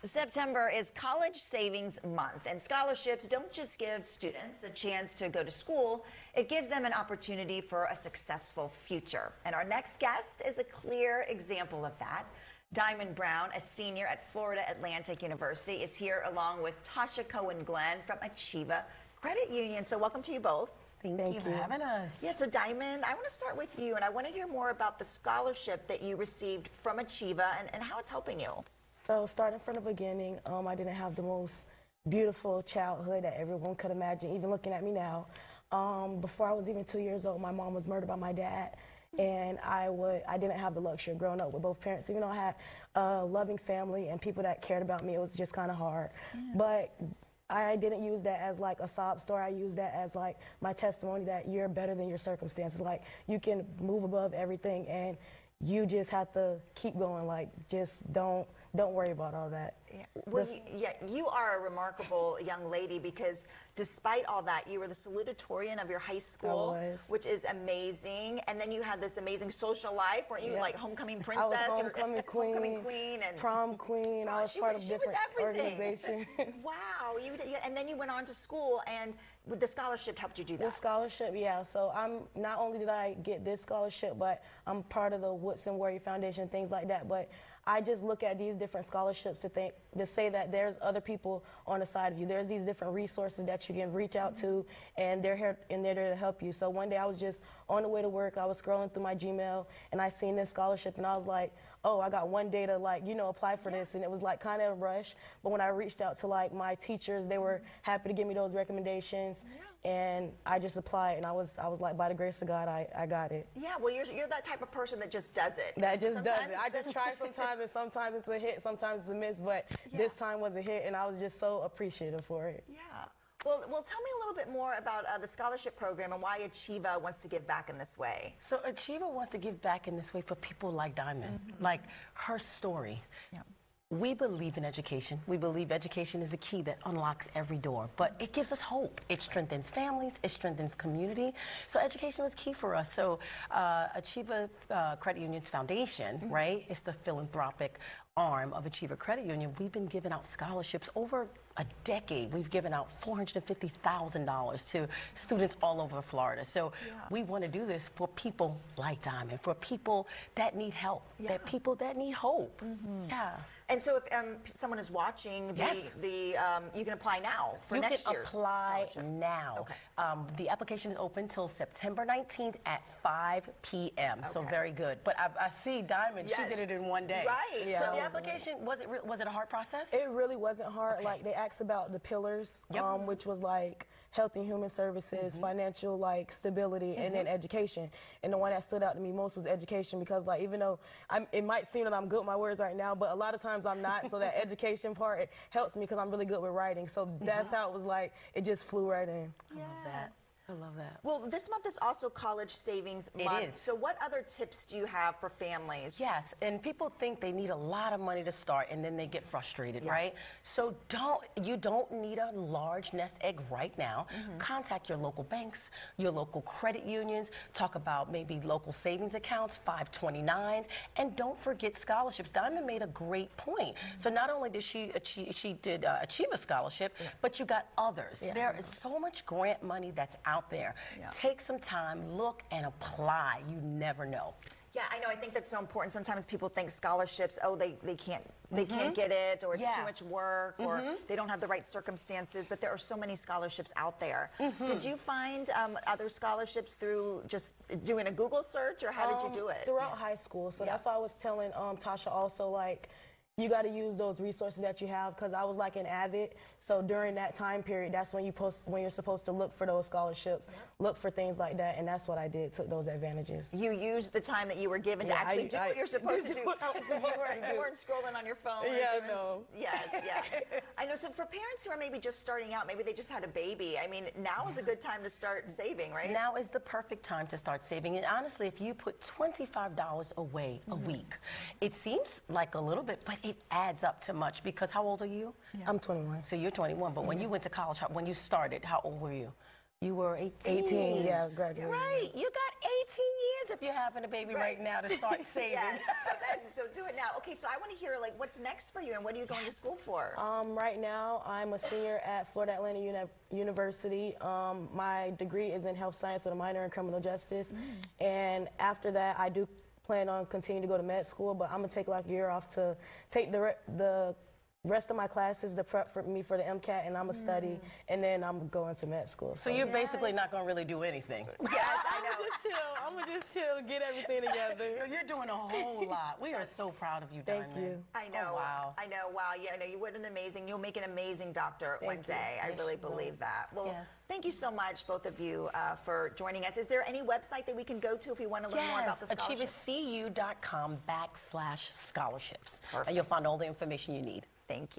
September is College Savings Month, and scholarships don't just give students a chance to go to school, it gives them an opportunity for a successful future. And our next guest is a clear example of that. Diamond Brown, a senior at Florida Atlantic University, is here along with Tasha Cohen-Glenn from Achieva Credit Union. So welcome to you both. Thank you for having us. Yeah, so Diamond, I want to start with you, and I want to hear more about the scholarship that you received from Achieva and how it's helping you. So starting from the beginning, I didn't have the most beautiful childhood that everyone could imagine, even looking at me now. Before I was even 2 years old, my mom was murdered by my dad, and I didn't have the luxury of growing up with both parents. Even though I had a loving family and people that cared about me, it was just kind of hard. Yeah. But I didn't use that as like a sob story. I used that as like my testimony that you're better than your circumstances. Like, you can move above everything, and you just have to keep going. Like, just don't worry about all that. Yeah. Well, you are a remarkable young lady, because despite all that, you were the salutatorian of your high school, which is amazing. And then you had this amazing social life. Weren't you like homecoming princess? I was homecoming queen and prom queen. I was part of different organizations. Wow. And then you went on to school, and the scholarship helped you do that. The scholarship, yeah. So not only did I get this scholarship, but I'm part of the Woodson Warrior Foundation, things like that. But I just look at these different scholarships to say that there's other people on the side of you. There's these different resources that you can reach out to, and they're here and they're there to help you. So one day I was just on the way to work. I was scrolling through my Gmail, and I seen this scholarship, and I was like, oh, I got one day to apply for this, and it was like kind of a rush. But when I reached out to like my teachers, they were happy to give me those recommendations. And I just applied, and I was like, by the grace of God, I got it. Yeah, well, you're that type of person that just does it. That just does it. I just try sometimes, and sometimes it's a hit, sometimes it's a miss, but this time was a hit, and I was just so appreciative for it. Yeah. Well, tell me a little bit more about the scholarship program and why Achieva wants to give back in this way. So Achieva wants to give back in this way for people like Diamond, like her story. Yeah. We believe in education. We believe education is the key that unlocks every door, but it gives us hope. It strengthens families, it strengthens community. So education was key for us. So Achieva Credit Union's foundation, right, is the philanthropic arm of Achieva Credit Union. We've been giving out scholarships over a decade. We've given out $450,000 to students all over Florida. So we want to do this for people like Diamond, for people that need help, that people that need hope. Yeah. And so if someone is watching, you can apply now for next year's scholarship. You can apply now. Okay. The application is open till September 19th at 5 p.m. Okay. So very good. But I see Diamond, she did it in one day. Right. Yeah. So the application, was it a hard process? It really wasn't hard. Okay. Like, they asked about the pillars, which was like health and human services, financial stability, and then education. And the one that stood out to me most was education, because like, even though it might seem that I'm good with my words right now, but a lot of times I'm not. So that education part, it helps me because I'm really good with writing. So that's how it was like, it just flew right in. I love that. I love that. Well, this month is also College Savings Month. It is. So what other tips do you have for families? Yes, and people think they need a lot of money to start, and then they get frustrated, right? So you don't need a large nest egg right now. Contact your local banks, your local credit unions, talk about maybe local savings accounts, 529s, and don't forget scholarships. Diamond made a great point. So not only did she did achieve a scholarship, but you got others. There is so much grant money that's out there. Take some time, look, and apply. You never know. Yeah, I know. I think that's so important. Sometimes people think scholarships, oh, they can't get it, or it's too much work, or they don't have the right circumstances. But there are so many scholarships out there. Did you find other scholarships through just doing a Google search, or how did you do it? Throughout high school. So that's why I was telling Tasha also, like, you got to use those resources that you have, because I was like an avid. So during that time period, that's when you're supposed to look for those scholarships, look for things like that, and that's what I did, took those advantages. You used the time that you were given to actually do what you're supposed to do. You weren't scrolling on your phone. No. Yes, I know. So for parents who are maybe just starting out, maybe they just had a baby, I mean, now is a good time to start saving, right? Now is the perfect time to start saving. And honestly, if you put $25 away a week, it seems like a little bit, but it adds up to much, because how old are you? I'm 21. So you're 21, but when you went to college, when you started, how old were you? You were 18. 18, yeah, graduated. Right. You got 18 years if you're having a baby right now to start saving. Yes. So do it now. Okay, so I want to hear like what's next for you and what are you going to school for? Right now, I'm a senior at Florida Atlantic University. My degree is in health science with a minor in criminal justice. And after that, I do plan on continuing to go to med school, but I'm going to take like a year off to take the rest of my classes to prep for me for the MCAT, and I'm going to study, and then I'm going to med school. So you're basically not going to really do anything. Yes, I know. I'm going to just chill, get everything together. You're doing a whole lot. We are so proud of you, Diamond. Thank you. I know. Oh, wow. I know. Wow. Yeah, I know. You would an amazing. You'll make an amazing doctor one you. day. I Yes, really you will. believe that. Well, Yes. thank you so much, both of you, for joining us. Is there any website that we can go to if we want to learn more about the scholarship? achieverscu.com/scholarships. Perfect. And you'll find all the information you need. Thank you.